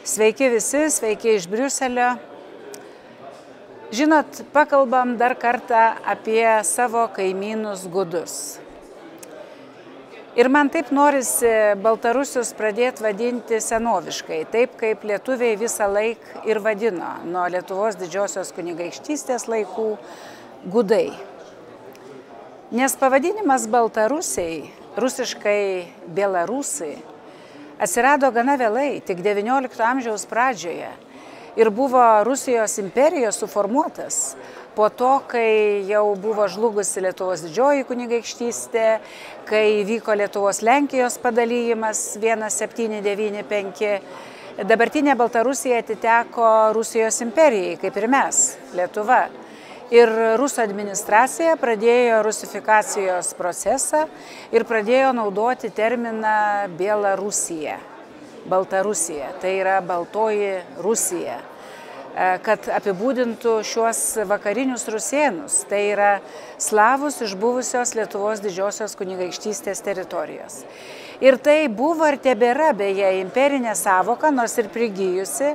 Sveiki visi, sveiki iš Briuselio. Žinot, pakalbam dar kartą apie savo kaimynus gudus. Ir man taip norisi baltarusius pradėti vadinti senoviškai, taip kaip lietuviai visą laiką ir vadino nuo Lietuvos didžiosios kunigaikštystės laikų gudai. Nes pavadinimas baltarusiai, rusiškai belarusai, atsirado gana vėlai, tik XIX amžiaus pradžioje ir buvo Rusijos imperijos suformuotas po to, kai jau buvo žlugusi Lietuvos didžioji kunigaikštystė, kai vyko Lietuvos Lenkijos padalyjimas 1795. Dabartinė Baltarusija atiteko Rusijos imperijai, kaip ir mes, Lietuva. Ir rusų administracija pradėjo rusifikacijos procesą ir pradėjo naudoti terminą Belarusija, Baltarusija, tai yra Baltoji Rusija, kad apibūdintų šiuos vakarinius rusėnus, tai yra slavus iš buvusios Lietuvos didžiosios kunigaikštystės teritorijos. Ir tai buvo ir tebėra beje imperinė sąvoka, nors ir prigijusi,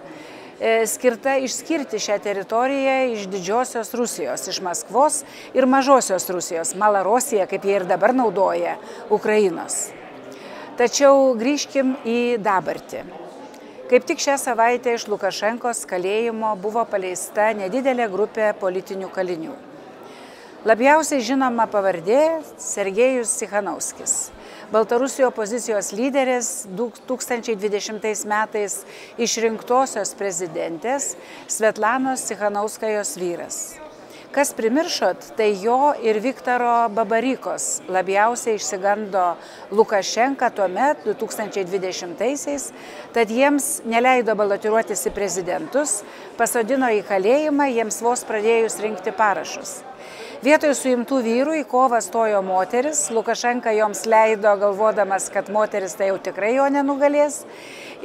skirta išskirti šią teritoriją iš didžiosios Rusijos, iš Maskvos ir mažosios Rusijos, Malarosija, kaip jie ir dabar naudoja, Ukrainos. Tačiau grįžkim į dabartį. Kaip tik šią savaitę iš Lukašenkos kalėjimo buvo paleista nedidelė grupė politinių kalinių. Labiausiai žinoma pavardė Sergejus Tsikhanouskis. Baltarusijos opozicijos lyderis 2020 metais išrinktosios prezidentės Svetlanos Tsikhanouskajos vyras. Kas primiršot, tai jo ir Viktoro Babarykos labiausiai išsigando Lukašenka tuomet 2020-aisiais, tad jiems neleido balotiruotis į prezidentus, pasodino į kalėjimą jiems vos pradėjus rinkti parašus. Vietoj suimtų vyrų į kovą stojo moteris, Lukašenka joms leido, galvodamas, kad moteris tai jau tikrai jo nenugalės,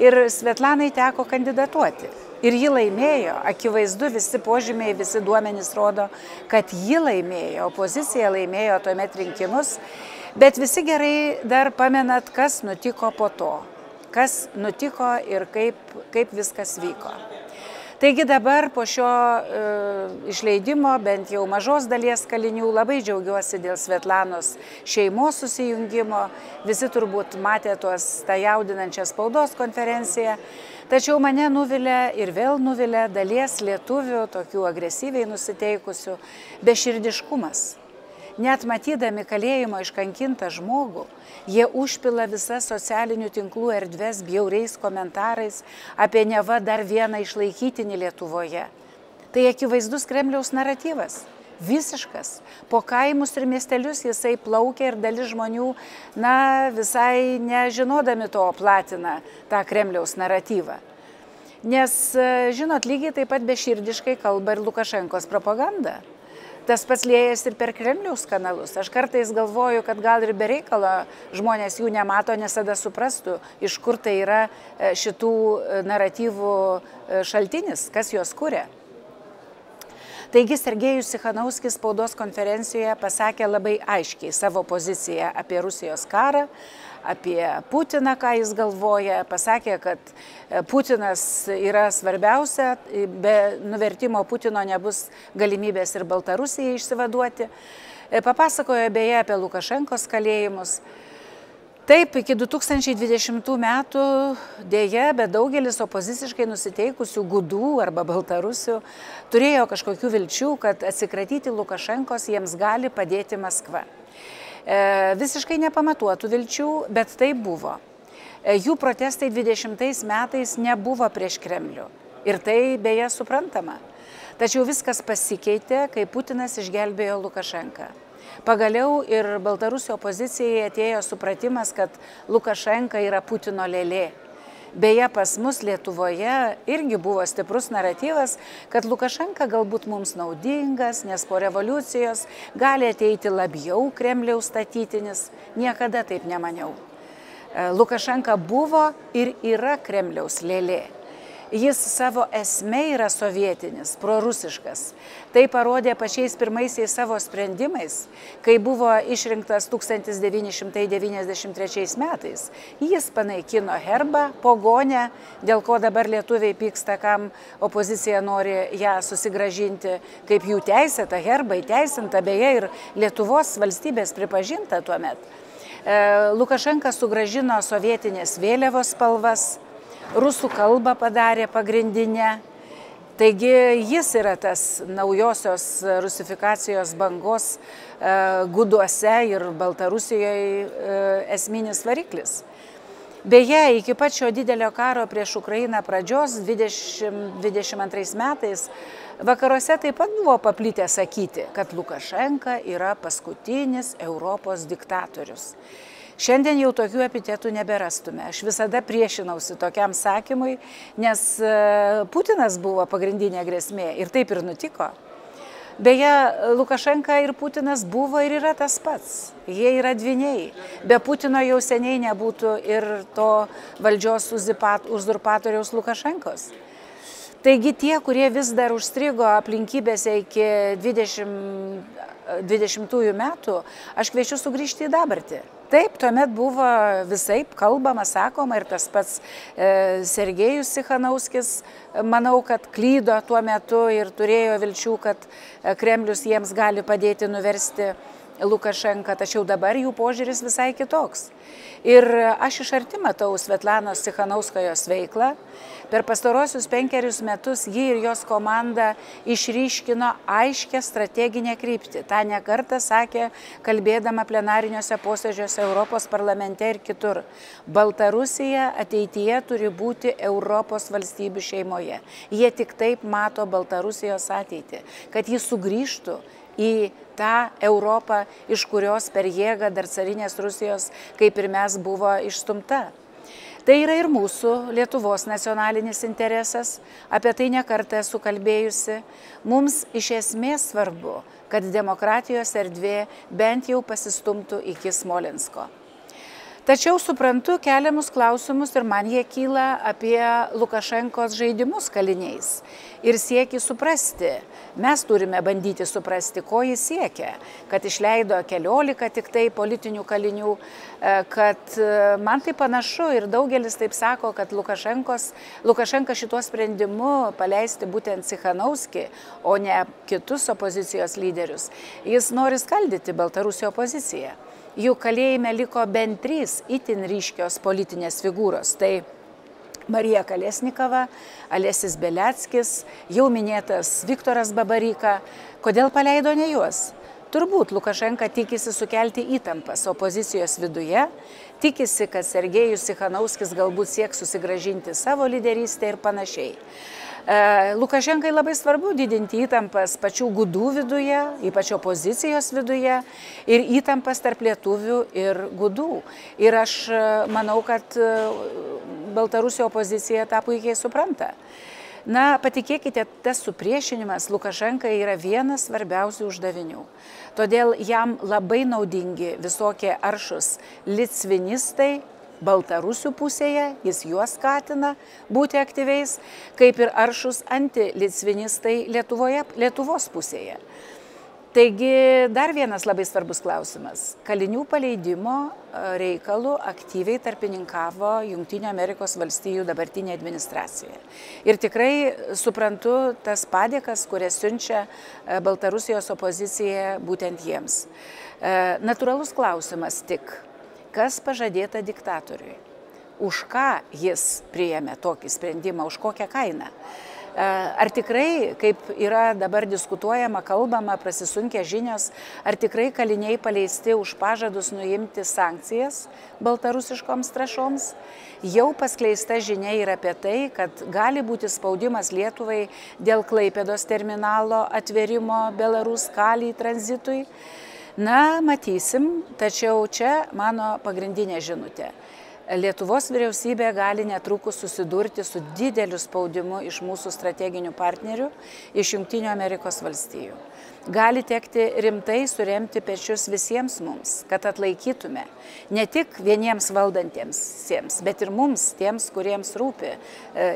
ir Svetlanai teko kandidatuoti. Ir ji laimėjo, akivaizdu visi požymiai, visi duomenys rodo, kad ji laimėjo, opozicija laimėjo tuomet rinkimus, bet visi gerai dar pamenat, kas nutiko po to, kas nutiko ir kaip viskas vyko. Taigi dabar po šio išleidimo, bent jau mažos dalies kalinių, labai džiaugiuosi dėl Svetlanos šeimos susijungimo. Visi turbūt matė tą jaudinančią spaudos konferenciją. Tačiau mane nuvilia ir vėl nuvilia dalies lietuvių, tokių agresyviai nusiteikusių, beširdiškumas. Net matydami kalėjimo iškankintą žmogų, jie užpila visas socialinių tinklų erdves bjauriais komentarais apie neva dar vieną išlaikytinį Lietuvoje. Tai akivaizdus Kremliaus naratyvas, visiškas. Po kaimus ir miestelius jisai plaukia ir dalis žmonių, visai nežinodami to platina tą Kremliaus naratyvą. Nes, žinot, lygiai taip pat beširdiškai kalba ir Lukašenkos propaganda. Tas pats liejas ir per Kremliaus kanalus. Aš kartais galvoju, kad gal ir be reikalo žmonės jų nemato, nes tada suprastų, iš kur tai yra šitų naratyvų šaltinis, kas juos kuria. Taigi Sergejus Tsikhanouskis spaudos konferencijoje pasakė labai aiškiai savo poziciją apie Rusijos karą, apie Putiną, ką jis galvoja, pasakė, kad Putinas yra svarbiausia, be nuvertimo Putino nebus galimybės ir Baltarusijai išsivaduoti. Papasakojo beje apie Lukašenkos kalėjimus. Taip, iki 2020 metų dėja, bet daugelis opoziciškai nusiteikusių gudų arba baltarusių turėjo kažkokių vilčių, kad atsikratyti Lukašenkos jiems gali padėti Maskva. Visiškai nepamatuotų vilčių, bet tai buvo. Jų protestai 20 metais nebuvo prieš Kremlių. Ir tai beje suprantama. Tačiau viskas pasikeitė, kai Putinas išgelbėjo Lukašenką. Pagaliau ir Baltarusijos opozicijai atėjo supratimas, kad Lukašenka yra Putino lėlė. Beje, pas mus Lietuvoje irgi buvo stiprus naratyvas, kad Lukašenka galbūt mums naudingas, nes po revoliucijos gali ateiti labiau Kremliaus statytinis. Niekada taip nemaniau. Lukašenka buvo ir yra Kremliaus lėlė. Jis savo esme yra sovietinis, prorusiškas. Tai parodė pačiais pirmaisiais savo sprendimais, kai buvo išrinktas 1993 metais. Jis panaikino herbą, pogonę, dėl ko dabar lietuviai pyksta, kam opozicija nori ją susigrąžinti, kaip jų teisėta herba, įteisinta, beje, ir Lietuvos valstybės pripažinta tuomet. Lukašenka sugrąžino sovietinės vėliavos spalvas, rusų kalbą padarė pagrindinę. Taigi jis yra tas naujosios rusifikacijos bangos Guduose ir Baltarusijoje esminis variklis. Beje, iki pat šio didelio karo prieš Ukrainą pradžios 2022 metais vakaruose taip pat buvo paplitę sakyti, kad Lukašenka yra paskutinis Europos diktatorius. Šiandien jau tokių epitetų neberastume. Aš visada priešinausi tokiam sakymui, nes Putinas buvo pagrindinė grėsmė ir taip ir nutiko. Beje, Lukašenka ir Putinas buvo ir yra tas pats. Jie yra dvyniai. Be Putino jau seniai nebūtų ir to valdžios uzurpatoriaus Lukašenkos. Taigi tie, kurie vis dar užstrigo aplinkybėse iki 2020 metų, aš kviečiu sugrįžti į dabartį. Taip, tuomet buvo visaip kalbama, sakoma, ir tas pats Sergejus Tsikhanouskis, manau, kad klydo tuo metu ir turėjo vilčių, kad Kremlius jiems gali padėti nuversti Lukašenką, tačiau dabar jų požiūris visai kitoks. Ir aš iš arti matau Svetlanos Tsikhanouskajos veiklą. Per pastarosius 5 metus ji ir jos komanda išryškino aiškę strateginę kryptį. Ta ne kartą sakė, kalbėdama plenariniuose posėdžiuose Europos parlamente ir kitur. Baltarusija ateityje turi būti Europos valstybių šeimoje. Jie tik taip mato Baltarusijos ateitį, kad ji sugrįžtų į tą Europą, iš kurios per jėgą dar carinės Rusijos, kaip ir mes, buvo išstumta. Tai yra ir mūsų Lietuvos nacionalinis interesas, apie tai nekartą esu kalbėjusi. Mums iš esmės svarbu, kad demokratijos erdvė bent jau pasistumtų iki Smolensko. Tačiau suprantu keliamus klausimus ir man jie kyla apie Lukašenkos žaidimus kaliniais ir siekį suprasti. Mes turime bandyti suprasti, ko jis siekia, kad išleido 14 tik tai politinių kalinių, kad man tai panašu ir daugelis taip sako, kad Lukašenka šituo sprendimu paleisti būtent Tsikhanouskį, o ne kitus opozicijos lyderius. Jis nori skaldyti Baltarusių opoziciją. Jų kalėjime liko bent 3 itin ryškios politinės figūros. Tai Marija Kalesnikova, Alesis Beliackis, jau minėtas Viktoras Babaryka. Kodėl paleido ne juos? Turbūt Lukašenka tikisi sukelti įtampas opozicijos viduje, tikisi, kad Sergejus Tsikhanouskis galbūt sieks susigrąžinti savo lyderystę ir panašiai. Lukašenkai labai svarbu didinti įtampas pačių gudų viduje, ypač opozicijos viduje, ir įtampas tarp lietuvių ir gudų. Ir aš manau, kad Baltarusių opozicija tą puikiai supranta. Na, patikėkite, tas supriešinimas Lukašenkai yra vienas svarbiausių uždavinių. Todėl jam labai naudingi visokie aršus licvinistai Baltarusių pusėje, jis juos skatina būti aktyviais, kaip ir aršus antilicvinistai Lietuvos pusėje. Taigi dar vienas labai svarbus klausimas. Kalinių paleidimo reikalų aktyviai tarpininkavo Jungtinių Amerikos valstijų dabartinė administracija. Ir tikrai suprantu tas padėkas, kurias siunčia Baltarusijos opozicija būtent jiems. Natūralus klausimas tik, kas pažadėta diktatoriui? Už ką jis priėmė tokį sprendimą, už kokią kainą? Ar tikrai, kaip yra dabar diskutuojama, kalbama, prasisunkia žinios, ar tikrai kaliniai paleisti už pažadus nuimti sankcijas baltarusiškoms trąšoms? Jau paskleista žinia yra apie tai, kad gali būti spaudimas Lietuvai dėl Klaipėdos terminalo atvėrimo Belarus kalį tranzitui. Na, matysim, tačiau čia mano pagrindinė žinutė. Lietuvos vyriausybė gali netrukus susidurti su dideliu spaudimu iš mūsų strateginių partnerių, iš Jungtinių Amerikos valstijų. gali tekti rimtai suremti pečius visiems mums, kad atlaikytume ne tik vieniems valdantiems, bet ir mums, tiems, kuriems rūpi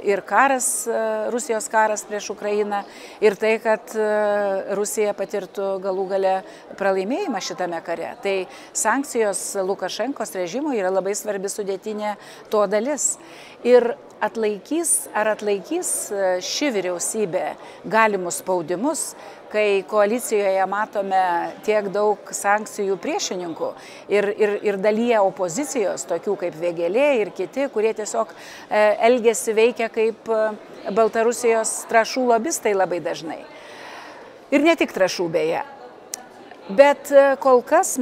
ir karas, Rusijos karas prieš Ukrainą, ir tai, kad Rusija patirtų galų gale pralaimėjimą šitame kare. Tai sankcijos Lukašenkos režimui yra labai svarbi sudėtinė to dalis. Ir atlaikys ši vyriausybė galimus spaudimus, kai koalicijoje matome tiek daug sankcijų priešininkų ir dalyje opozicijos, tokių kaip Vėgėlė ir kiti, kurie tiesiog elgiasi, veikia kaip Baltarusijos trąšų lobistai labai dažnai. Ir ne tik trąšų beje. Bet kol kas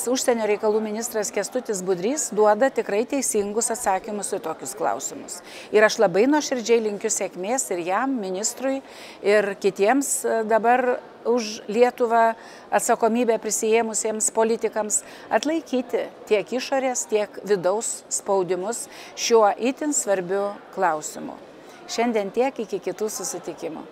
užsienio reikalų ministras Kęstutis Budrys duoda tikrai teisingus atsakymus į tokius klausimus. Ir aš labai nuoširdžiai linkiu sėkmės ir jam, ministrui, ir kitiems dabar už Lietuvą atsakomybę prisijėmusiems politikams atlaikyti tiek išorės, tiek vidaus spaudimus šiuo itin svarbiu klausimu. Šiandien tiek, iki kitų susitikimų.